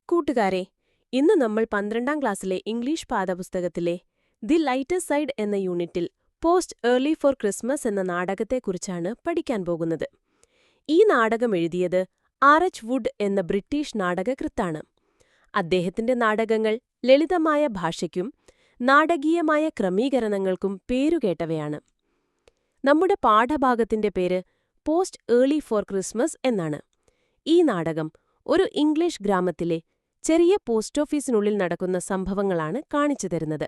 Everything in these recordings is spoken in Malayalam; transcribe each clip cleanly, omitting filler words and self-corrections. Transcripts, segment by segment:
കൂട്ടുകാരെ, ഇന്ന് നമ്മൾ 12ാം ക്ലാസ്സിലെ ഇംഗ്ലീഷ് പാഠപുസ്തകത്തിലെ ദി ലൈറ്റർ സൈഡ് എന്ന യൂണിറ്റിൽ പോസ്റ്റ് ഏർലി ഫോർ ക്രിസ്മസ് എന്ന നാടകത്തെക്കുറിച്ചാണ് പഠിക്കാൻ പോകുന്നത്. ഈ നാടകം എഴുതിയത് ആർ.എച്ച്. വുഡ് എന്ന ബ്രിട്ടീഷ് നാടകകൃത്താണ്. അദ്ദേഹത്തിന്റെ നാടകങ്ങൾ ലളിതമായ ഭാഷയ്ക്കും നാടകീയമായ ക്രമീകരണങ്ങൾക്കും പേരുകേട്ടവയാണ്. നമ്മുടെ പാഠഭാഗത്തിന്റെ പേര് പോസ്റ്റ് ഏർലി ഫോർ ക്രിസ്മസ് എന്നാണ്. ഈ നാടകം ഒരു ഇംഗ്ലീഷ് ഗ്രാമത്തിലെ ചെറിയ പോസ്റ്റ് ഓഫീസിനുള്ളിൽ നടക്കുന്ന സംഭവങ്ങളാണ് കാണിച്ചു തരുന്നത്.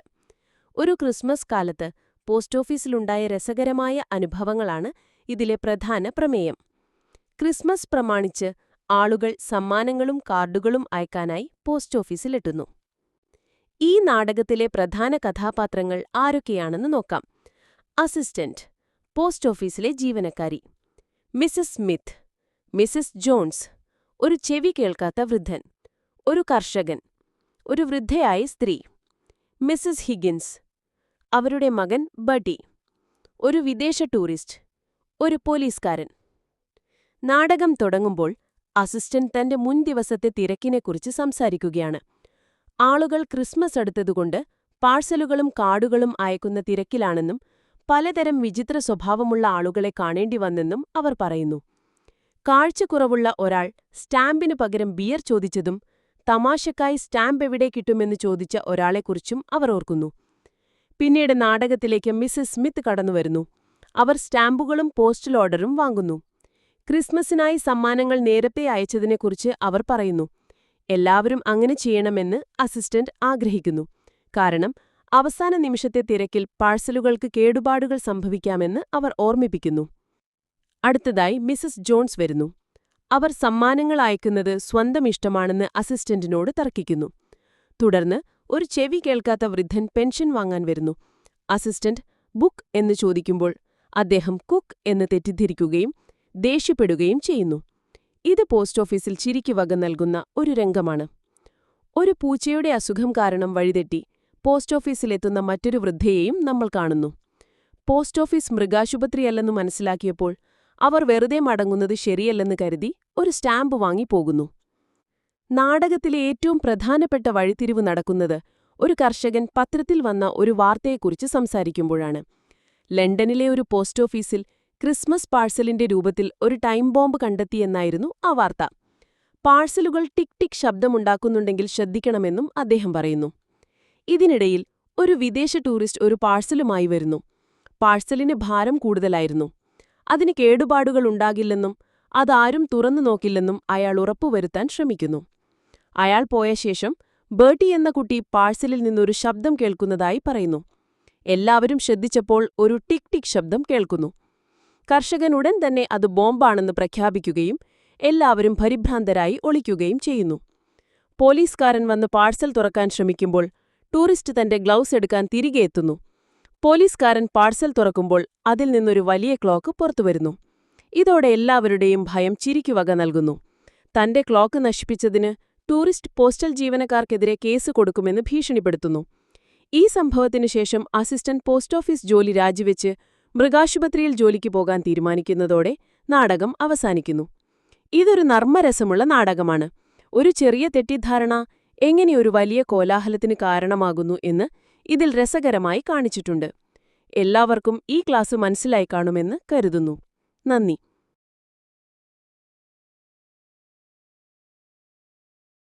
ഒരു ക്രിസ്മസ് കാലത്ത് പോസ്റ്റ് ഓഫീസിലുണ്ടായ രസകരമായ അനുഭവങ്ങളാണ് ഇതിലെ പ്രധാന പ്രമേയം. ക്രിസ്മസ് പ്രമാണിച്ച് ആളുകൾ സമ്മാനങ്ങളും കാർഡുകളും അയക്കാനായി പോസ്റ്റ് ഓഫീസിലെത്തുന്നു. ഈ നാടകത്തിലെ പ്രധാന കഥാപാത്രങ്ങൾ ആരൊക്കെയാണെന്ന് നോക്കാം. അസിസ്റ്റന്റ്, പോസ്റ്റ് ഓഫീസിലെ ജീവനക്കാരി; മിസസ് സ്മിത്ത്, മിസസ് ജോൺസ്, ഒരു ചെവി കേൾക്കാത്ത വൃദ്ധൻ; ഒരു കർഷകൻ, ഒരു വൃദ്ധയായ സ്ത്രീ; മിസസ് ഹിഗിൻസ്, അവരുടെ മകൻ ബഡി; ഒരു വിദേശ ടൂറിസ്റ്റ്; ഒരു പോലീസുകാരൻ. നാടകം തുടങ്ങുമ്പോൾ അസിസ്റ്റന്റ് തന്റെ മുൻ ദിവസത്തെ തിരക്കിനെക്കുറിച്ച് സംസാരിക്കുകയാണ്. ആളുകൾ ക്രിസ്മസ് അടുത്തതുകൊണ്ട് പാഴ്സലുകളും കാർഡുകളും അയക്കുന്ന തിരക്കിലാണെന്നും പലതരം വിചിത്ര സ്വഭാവമുള്ള ആളുകളെ കാണേണ്ടി വന്നെന്നും അവർ പറയുന്നു. കാഴ്ചക്കുറവുള്ള ഒരാൾ സ്റ്റാമ്പിനു പകരം ബിയർ ചോദിച്ചതും തമാശക്കായി സ്റ്റാമ്പ് എവിടെ കിട്ടുമെന്ന് ചോദിച്ച ഒരാളെക്കുറിച്ചും അവർ ഓർക്കുന്നു. പിന്നീട് നാടകത്തിലേക്ക് മിസസ് സ്മിത്ത് കടന്നുവരുന്നു. അവർ സ്റ്റാമ്പുകളും പോസ്റ്റൽ ഓർഡറും വാങ്ങുന്നു. ക്രിസ്മസിനായി സമ്മാനങ്ങൾ നേരത്തെ അയച്ചതിനെക്കുറിച്ച് അവർ പറയുന്നു. എല്ലാവരും അങ്ങനെ ചെയ്യണമെന്ന് അസിസ്റ്റന്റ് ആഗ്രഹിക്കുന്നു. കാരണം അവസാന നിമിഷത്തെ തിരക്കിൽ പാഴ്സലുകൾക്ക് കേടുപാടുകൾ സംഭവിക്കാമെന്ന് അവർ ഓർമ്മിപ്പിക്കുന്നു. അടുത്തതായി മിസസ് ജോൺസ് വരുന്നു. അവർ സമ്മാനങ്ങൾ അയക്കുന്നത് സ്വന്തം ഇഷ്ടമാണെന്ന് അസിസ്റ്റന്റിനോട് തർക്കിക്കുന്നു. തുടർന്ന് ഒരു ചെവി കേൾക്കാത്ത വൃദ്ധൻ പെൻഷൻ വാങ്ങാൻ വരുന്നു. അസിസ്റ്റന്റ് ബുക്ക് എന്ന് ചോദിക്കുമ്പോൾ അദ്ദേഹം കുക്ക് എന്ന് തെറ്റിദ്ധരിക്കുകയും ദേഷ്യപ്പെടുകയും ചെയ്യുന്നു. ഇത് പോസ്റ്റ് ഓഫീസിൽ ചിരിക്ക് വക നൽകുന്ന ഒരു രംഗമാണ്. ഒരു പൂച്ചയുടെ അസുഖം കാരണം വഴിതെറ്റി പോസ്റ്റ് ഓഫീസിലെത്തുന്ന മറ്റൊരു വൃദ്ധയെയും നമ്മൾ കാണുന്നു. പോസ്റ്റ് ഓഫീസ് മൃഗാശുപത്രിയല്ലെന്ന് മനസ്സിലാക്കിയപ്പോൾ അവർ വെറുതെ മടങ്ങുന്നത് ശരിയല്ലെന്ന് കരുതി ഒരു സ്റ്റാമ്പ് വാങ്ങി പോകുന്നു. നാടകത്തിലെ ഏറ്റവും പ്രധാനപ്പെട്ട വഴിത്തിരിവ് നടക്കുന്നത് ഒരു കർഷകൻ പത്രത്തിൽ വന്ന ഒരു വാർത്തയെക്കുറിച്ച് സംസാരിക്കുമ്പോഴാണ്. ലണ്ടനിലെ ഒരു പോസ്റ്റ് ഓഫീസിൽ ക്രിസ്മസ് പാഴ്സലിന്റെ രൂപത്തിൽ ഒരു ടൈം ബോംബ് കണ്ടെത്തിയെന്നായിരുന്നു ആ വാർത്ത. പാഴ്സലുകൾ ടിക് ടിക് ശബ്ദമുണ്ടാക്കുന്നുണ്ടെങ്കിൽ ശ്രദ്ധിക്കണമെന്നും അദ്ദേഹം പറയുന്നു. ഇതിനിടയിൽ ഒരു വിദേശ ടൂറിസ്റ്റ് ഒരു പാഴ്സലുമായി വരുന്നു. പാഴ്സലിന് ഭാരം കൂടുതലായിരുന്നു. അതിന് കേടുപാടുകൾ ഉണ്ടാകില്ലെന്നും അതാരും തുറന്നു നോക്കില്ലെന്നും അയാൾ ഉറപ്പുവരുത്താൻ ശ്രമിക്കുന്നു. അയാൾ പോയ ശേഷം ബേർട്ടി എന്ന കുട്ടി പാഴ്സലിൽ നിന്നൊരു ശബ്ദം കേൾക്കുന്നതായി പറയുന്നു. എല്ലാവരും ശ്രദ്ധിച്ചപ്പോൾ ഒരു ടിക് ടിക് ശബ്ദം കേൾക്കുന്നു. കർഷകൻ ഉടൻ തന്നെ അത് ബോംബാണെന്ന് പ്രഖ്യാപിക്കുകയും എല്ലാവരും പരിഭ്രാന്തരായി ഒളിക്കുകയും ചെയ്യുന്നു. പോലീസുകാരൻ വന്ന് പാഴ്സൽ തുറക്കാൻ ശ്രമിക്കുമ്പോൾ ടൂറിസ്റ്റ് തന്റെ ഗ്ലൗസ് എടുക്കാൻ തിരികെ എത്തുന്നു. പോലീസുകാരൻ പാഴ്സൽ തുറക്കുമ്പോൾ അതിൽ നിന്നൊരു വലിയ ക്ലോക്ക് പുറത്തുവരുന്നു. ഇതോടെ എല്ലാവരുടെയും ഭയം ചിരിക്കു വക നൽകുന്നു. തന്റെ ക്ലോക്ക് നശിപ്പിച്ചതിന് ടൂറിസ്റ്റ് പോസ്റ്റൽ ജീവനക്കാർക്കെതിരെ കേസ് കൊടുക്കുമെന്ന് ഭീഷണിപ്പെടുത്തുന്നു. ഈ സംഭവത്തിനു ശേഷം അസിസ്റ്റന്റ് പോസ്റ്റ് ഓഫീസ് ജോലി രാജിവെച്ച് മൃഗാശുപത്രിയിൽ ജോലിക്ക് പോകാൻ തീരുമാനിക്കുന്നതോടെ നാടകം അവസാനിക്കുന്നു. ഇതൊരു നർമ്മരസമുള്ള നാടകമാണ്. ഒരു ചെറിയ തെറ്റിദ്ധാരണ എങ്ങനെ ഒരു വലിയ കോലാഹലത്തിന് കാരണമാകുന്നു എന്ന് ഇതിൽ രസകരമായി കാണിച്ചിട്ടുണ്ട്. എല്ലാവർക്കും ഈ ക്ലാസ് മനസ്സിലായി കാണുമെന്ന് കരുതുന്നു. നന്ദി.